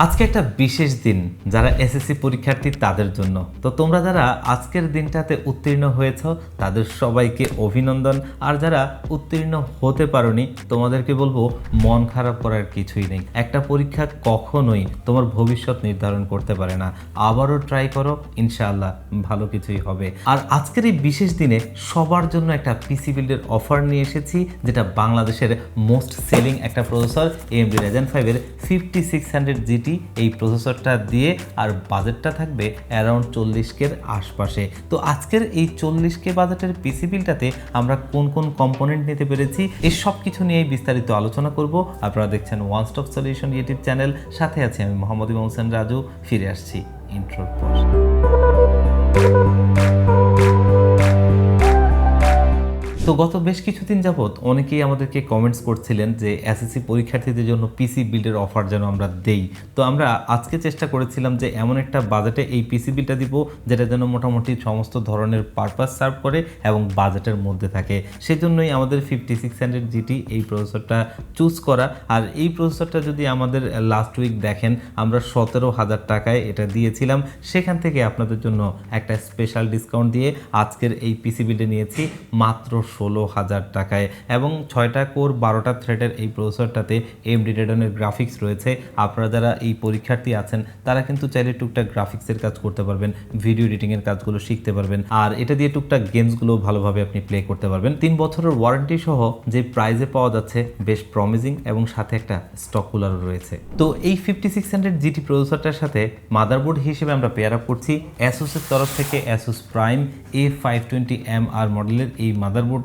আজকে একটা বিশেষ দিন যারা এসএসসি পরীক্ষার্থী তাদের জন্য। তো তোমরা যারা আজকের দিনটাতে উত্তীর্ণ হয়েছ তাদের সবাইকে অভিনন্দন। আর যারা উত্তীর্ণ হতে পারোনি তোমাদেরকে বলবো মন খারাপ করার কিছুই নেই। একটা পরীক্ষা কখনোই তোমার ভবিষ্যৎ নির্ধারণ করতে পারে না। আবারও ট্রাই করো, ইনশাআল্লাহ ভালো কিছুই হবে। আর আজকের এই বিশেষ দিনে সবার জন্য একটা পিসি বিল্ডের অফার নিয়ে এসেছি, যেটা বাংলাদেশের মোস্ট সেলিং একটা প্রসেসর AMD Ryzen 5 এর 5600 GT। এই প্রসেসরটা দিয়ে আর বাজেটটা থাকবে অ্যারাউন্ড 40K আশপাশে। তো আজকের এই 40K বাজেটের পিসি বিলটাতে আমরা কোন কোন কম্পোনেন্ট নিতে পেরেছি এই সব কিছু নিয়েই বিস্তারিত আলোচনা করব। আপনারা দেখছেন one stop solution YouTube channel, সাথে আছি আমি মোহাম্মদ ইমাম হোসেন রাজু। ফিরে আসছি ইন্ট্রোর পর। তো গত বেশ কিছুদিন যাবৎ অনেকেই আমাদেরকে কমেন্টস করছিলেন যে এসএসসি পরীক্ষার্থীদের জন্য পিসি বিল্ডের অফার যেন আমরা দেই। তো আমরা আজকে চেষ্টা করেছিলাম যে এমন একটা বাজেটে এই পিসি বিলটা দিব যেটা যেন মোটামুটি সমস্ত ধরনের পারপাস সার্ভ করে এবং বাজেটের মধ্যে থাকে। সেজন্যই আমাদের 5600 GT এই প্রসেসরটা চুজ করা। আর এই প্রসেসরটা যদি আমাদের লাস্ট উইক দেখেন, আমরা 17,000 টাকায় এটা দিয়েছিলাম। সেখান থেকে আপনাদের জন্য একটা স্পেশাল ডিসকাউন্ট দিয়ে আজকের এই পিসি বিলটা নিয়েছি মাত্র 16,000 টাকায়। এবং 6টা কোর 12টা থ্রেডের এই প্রসেসরটাতে AMD Radeon গ্রাফিক্স রয়েছে। আপনারা যারা এই পরীক্ষার্থী আছেন তারা কিন্তু চাইলে টুকটাক গ্রাফিক্সের কাজ করতে পারবেন, ভিডিও এডিটিংয়ের কাজগুলো শিখতে পারবেন, আর এটা দিয়ে টুকটাক গেমসগুলো ভালোভাবে আপনি প্লে করতে পারবেন। 3 বছরের ওয়ারেন্টি সহ যে প্রাইজে পাওয়া যাচ্ছে বেশ প্রমিজিং, এবং সাথে একটা স্টক কুলারও রয়েছে। তো এই 5600 GT প্রসেসরটার সাথে মাদারবোর্ড হিসেবে আমরা পেয়ার আপ করছি ASUS এর তরফ থেকে ASUS Prime A520MR মডেলের এই মাদারবোর্ডটা।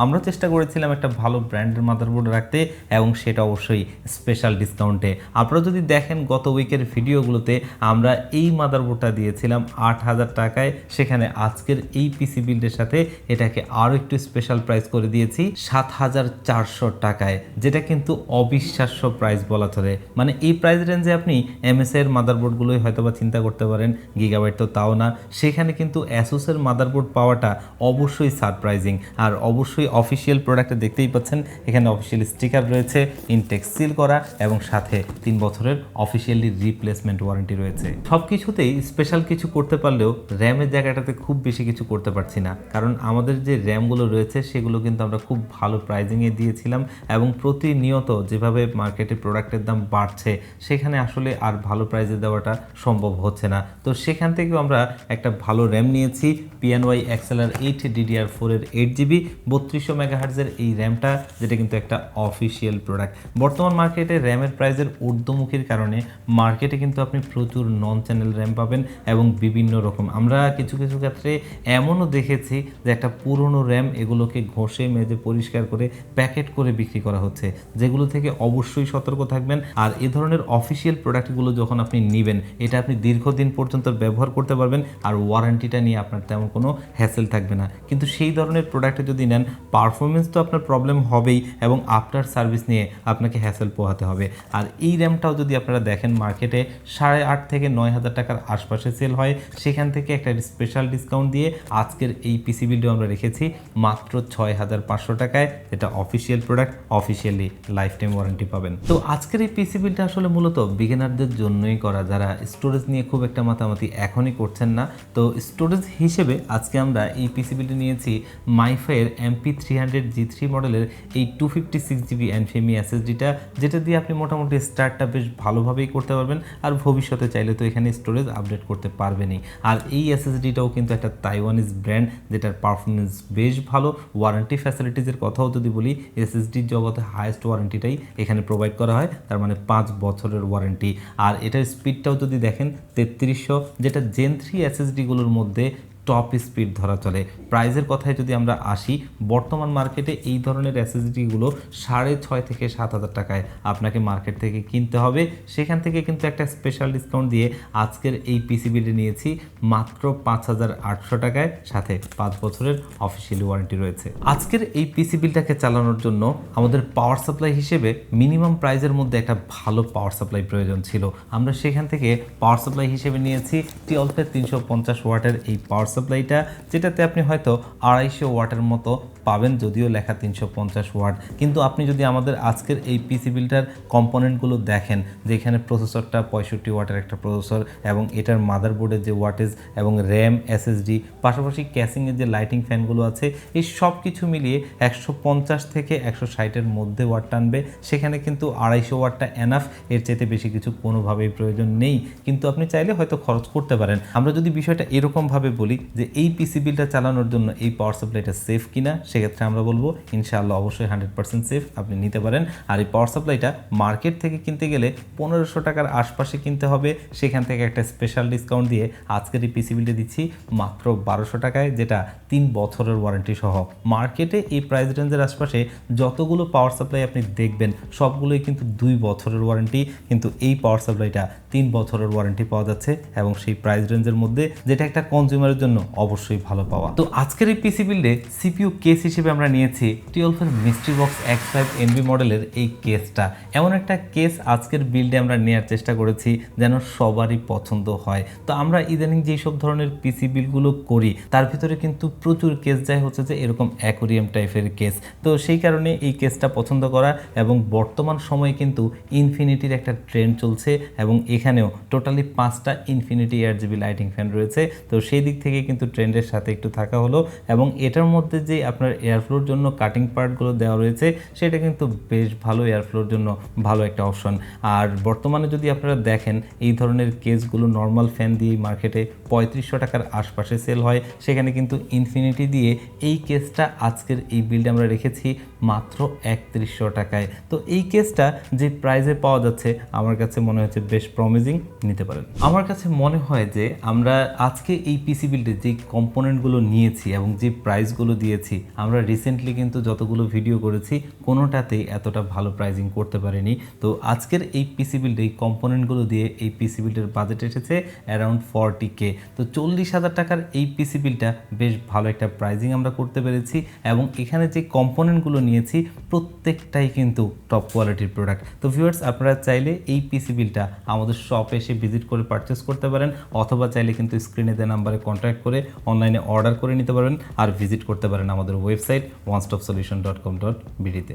আমরা চেষ্টা করেছিলাম একটা ভালো ব্র্যান্ডের মাদারবোর্ড রাখতে, এবং সেটা অবশ্যই স্পেশাল ডিসকাউন্টে। আপনারা যদি দেখেন গত উইকের ভিডিওগুলোতে আমরা এই মাদারবোর্ডটা দিয়েছিলাম 8,000 টাকায়, সেখানে আজকের এই পিসি বিল্ডের সাথে এটাকে আরও একটু স্পেশাল প্রাইস করে দিয়েছি 7,400 টাকায়, যেটা কিন্তু অবিশ্বাস্য প্রাইস বলা চলে। মানে এই প্রাইস রেঞ্জে আপনি MSI এর মাদারবোর্ডগুলোই হয়তো বা চিন্তা করতে পারেন, গিগাবাইট তো তাও না। সেখানে কিন্তু ASUS এর মাদারবোর্ড পাওয়াটা অবশ্যই সারপ্রাইজিং। আর অবশ্যই অফিসিয়াল প্রোডাক্টে দেখতেই পাচ্ছেন এখানে অফিসিয়াল স্টিকার রয়েছে, ইনটেক্স সিল করা, এবং সাথে 3 বছরের অফিসিয়ালি রিপ্লেসমেন্ট ওয়ারেন্টি রয়েছে। সব কিছুতেই স্পেশাল কিছু করতে পারলেও র্যামের জায়গাটাতে খুব বেশি কিছু করতে পারছি না, কারণ আমাদের যে র্যামগুলো রয়েছে সেগুলো কিন্তু আমরা খুব ভালো প্রাইজিংয়ে দিয়েছিলাম, এবং প্রতিনিয়ত যেভাবে মার্কেটে প্রোডাক্টের দাম বাড়ছে সেখানে আসলে আর ভালো প্রাইজে দেওয়াটা সম্ভব হচ্ছে না। তো সেখান থেকেও আমরা একটা ভালো র্যাম নিয়েছি, PNY XLR 8 DDR4 এর 8GB 3200 মেগাহার্জের এই র্যামটা, যেটা কিন্তু একটা অফিসিয়াল প্রোডাক্ট। বর্তমান মার্কেটে র্যামের প্রাইসের ঊর্ধ্বমুখীর কারণে মার্কেটে কিন্তু আপনি প্রচুর নন চ্যানেল র্যাম পাবেন, এবং বিভিন্ন রকম আমরা কিছু কিছু ক্ষেত্রে এমনও দেখেছি যে একটা পুরনো র্যাম এগুলোকে ঘষে মেজে পরিষ্কার করে প্যাকেট করে বিক্রি করা হচ্ছে, যেগুলো থেকে অবশ্যই সতর্ক থাকবেন। আর এ ধরনের অফিসিয়াল প্রোডাক্টগুলো যখন আপনি নেবেন, এটা আপনি দীর্ঘদিন পর্যন্ত ব্যবহার করতে পারবেন, আর ওয়ারেন্টিটা নিয়ে আপনার তেমন কোনো হ্যাসেল থাকবে না। কিন্তু সেই ধরনের প্রোডাক্টে যদি নেন, পারফরমেন্স তো আপনার প্রবলেম হবেই, এবং আফটার সার্ভিস নিয়ে আপনাকে হ্যাসেল পোহাতে হবে। আর এই র্যামটাও যদি আপনারা দেখেন মার্কেটে 8,500 থেকে 9,000 টাকার আশপাশে সেল হয়, সেখান থেকে একটা স্পেশাল ডিসকাউন্ট দিয়ে আজকের এই পিসি বিল্ডও আমরা রেখেছি মাত্র 6,500 টাকায়, যেটা official product, officially life time warranty পাবেন। তো আজকের এই পিসি বিল্ডটা আসলে মূলত বিগিনারদের জন্যই করা, যারা স্টোরেজ নিয়ে খুব একটা মাতামাতি এখনই করছেন না। তো স্টোরেজ হিসেবে আজকে আমরা এই পিসি বিল্ডে নিয়েছি মাইফাইয়ের MP300G3 মডেলের এই 256GB NVMe SSDটা, যেটা দিয়ে আপনি মোটামুটি স্টার্টটা বেশ ভালোভাবেই করতে পারবেন, আর ভবিষ্যতে চাইলে তো এখানে স্টোরেজ আপডেট করতে পারবেনই। আর এই SSDটাও কিন্তু একটা তাইওয়ানিজ ব্র্যান্ড, যেটার পারফরমেন্স বেশ ভালো। ওয়ারেন্টি ফ্যাসিলিটিসের কথাও যদি বলি, SSDর জগতে হাইয়েস্ট ওয়ারেন্টিটাই এখানে প্রোভাইড করা হয়, তার মানে 5 বছরের ওয়ারেন্টি। আর এটার স্পিডটাও যদি দেখেন 3300, যেটা Gen 3 SSDগুলোর মধ্যে টপ স্পিড ধরা চলে। প্রাইজের কথায় যদি আমরা আসি, বর্তমান মার্কেটে এই ধরনের এসএসডিগুলো 6,500 থেকে 7,000 টাকায় আপনাকে মার্কেট থেকে কিনতে হবে। সেখান থেকে কিন্তু একটা স্পেশাল ডিসকাউন্ট দিয়ে আজকের এই পিসি বিলটি নিয়েছি মাত্র 5,800 টাকায়, সাথে 5 বছরের অফিসিয়ালি ওয়ারেন্টি রয়েছে। আজকের এই পিসি বিলটাকে চালানোর জন্য আমাদের পাওয়ার সাপ্লাই হিসেবে মিনিমাম প্রাইজের মধ্যে একটা ভালো পাওয়ার সাপ্লাই প্রয়োজন ছিল। আমরা সেখান থেকে পাওয়ার সাপ্লাই হিসেবে নিয়েছি টিঅলফের 350 ওয়াটের এই পাওয়ার সাপ্লাইটা, যেটাতে আপনি হয়তো 250 ওয়াটের মতো পাবেন, যদিও লেখা 350 ওয়াট। কিন্তু আপনি যদি আমাদের আজকের এই পিসি বিল্ডটার কম্পোনেন্টগুলো দেখেন, যে এখানে প্রসেসরটা 65 ওয়াটের একটা প্রসেসর এবং এটার মাদারবোর্ডের যে ওয়াটেজ এবং র্যাম, এসএসডি, পাশাপাশি ক্যাসিংয়ের যে লাইটিং ফ্যানগুলো আছে, এই সব কিছু মিলিয়ে 150 থেকে 160-এর মধ্যে ওয়াট টানবে। সেখানে কিন্তু 250 ওয়াটটা এনাফ, এর চাইতে বেশি কিছু কোনোভাবেই প্রয়োজন নেই, কিন্তু আপনি চাইলে হয়তো খরচ করতে পারেন। আমরা যদি বিষয়টা এরকমভাবে বলি যে এই পিসি বিলটা চালানোর জন্য এই পাওয়ার সাপ্লাইটা সেফ কিনা, সেক্ষেত্রে আমরা বলবো ইনশাআল্লাহ অবশ্যই 100% সেফ, আপনি নিতে পারেন। আর এই পাওয়ার সাপ্লাইটা মার্কেট থেকে কিনতে গেলে 1500 টাকার আশপাশে কিনতে হবে, সেখান থেকে একটা স্পেশাল ডিসকাউন্ট দিয়ে আজকের এই পিসি বিলটা দিচ্ছি মাত্র 1200 টাকায়, যেটা 3 বছরের ওয়ারেন্টি সহ। মার্কেটে এই প্রাইস রেঞ্জের আশপাশে যতগুলো পাওয়ার সাপ্লাই আপনি দেখবেন সবগুলোই কিন্তু 2 বছরের ওয়ারেন্টি, কিন্তু এই পাওয়ার সাপ্লাইটা 3 বছরের ওয়ারেন্টি পাওয়া যাচ্ছে এবং সেই প্রাইস রেঞ্জের মধ্যে, যেটা একটা কনজিউমারের জন্য অবশ্যই ভালো পাওয়া। তো আজকের এই পিসি বিল্ডে সিপিইউ কেস হিসেবে আমরা নিয়েছি 12 এর মিস্ট্রি বক্স X5 NB মডেলের এই কেসটা। এমন একটা কেস আজকের বিল্ডে আমরা নেওয়ার চেষ্টা করেছি যেন সবারই পছন্দ হয়। তো আমরা ইদানিং যেই সব ধরনের পিসি বিলগুলো করি তার ভিতরে কিন্তু প্রচুর কেস যায় হচ্ছে যে এরকম অ্যাকোরিয়াম টাইপের কেস। তো সেই কারণে এই কেসটা পছন্দ করা, এবং বর্তমান সময়ে কিন্তু ইনফিনিটির একটা ট্রেন্ড চলছে এবং এখানেও টোটালি 5টা ইনফিনিটি RGB লাইটিং ফ্যান রয়েছে। তো সেই দিক থেকে কিন্তু ট্রেন্ডের সাথে একটু থাকা হলো, এবং এটার মধ্যে যে আপনার এয়ারফ্লোর জন্য কাটিং পার্টগুলো দেওয়া রয়েছে সেটা কিন্তু বেশ ভালো, এয়ারফ্লোর জন্য ভালো একটা অপশন। আর বর্তমানে যদি আপনারা দেখেন এই ধরনের কেসগুলো নর্মাল ফ্যান দিয়ে মার্কেটে 3500 টাকার আশপাশে সেল হয়, সেখানে কিন্তু ইনফিনিটি দিয়ে এই কেসটা আজকের এই বিল্ডে আমরা রেখেছি মাত্র 3100 টাকায়। তো এই কেসটা যে প্রাইসে পাওয়া যাচ্ছে আমার কাছে মনে হচ্ছে বেশ প্রমিজিং, নিতে পারেন। আমার কাছে মনে হয় যে আমরা আজকে এই পিসি বিল্ডে যে কম্পোনেন্টগুলো নিয়েছি এবং যে প্রাইসগুলো দিয়েছি, আমরা রিসেন্টলি কিন্তু যতগুলো ভিডিও করেছি কোনোটাতেই এতটা ভালো প্রাইজিং করতে পারিনি। তো আজকের এই পিসি বিল্ডে এই কম্পোনেন্টগুলো দিয়ে এই পিসি বিল্ডের বাজেট এসেছে অ্যারাউন্ড 40K। তো 40,000 টাকার এই পিসি বিলটা বেশ ভালো একটা প্রাইজিং আমরা করতে পেরেছি, এবং এখানে যে কম্পোনেন্টগুলো নিয়েছি প্রত্যেকটাই কিন্তু টপ কোয়ালিটির প্রোডাক্ট। তো ভিউয়ার্স, আপনারা চাইলে এই পিসি বিলটা আমাদের শপে এসে ভিজিট করে পারচেস করতে পারেন, অথবা চাইলে কিন্তু স্ক্রিনে দেওয়া নাম্বারে কন্ট্যাক্ট করে অনলাইনে অর্ডার করে নিতে পারেন, আর ভিজিট করতে পারেন আমাদের ওয়েবসাইট onestopsolution.com.bd তে।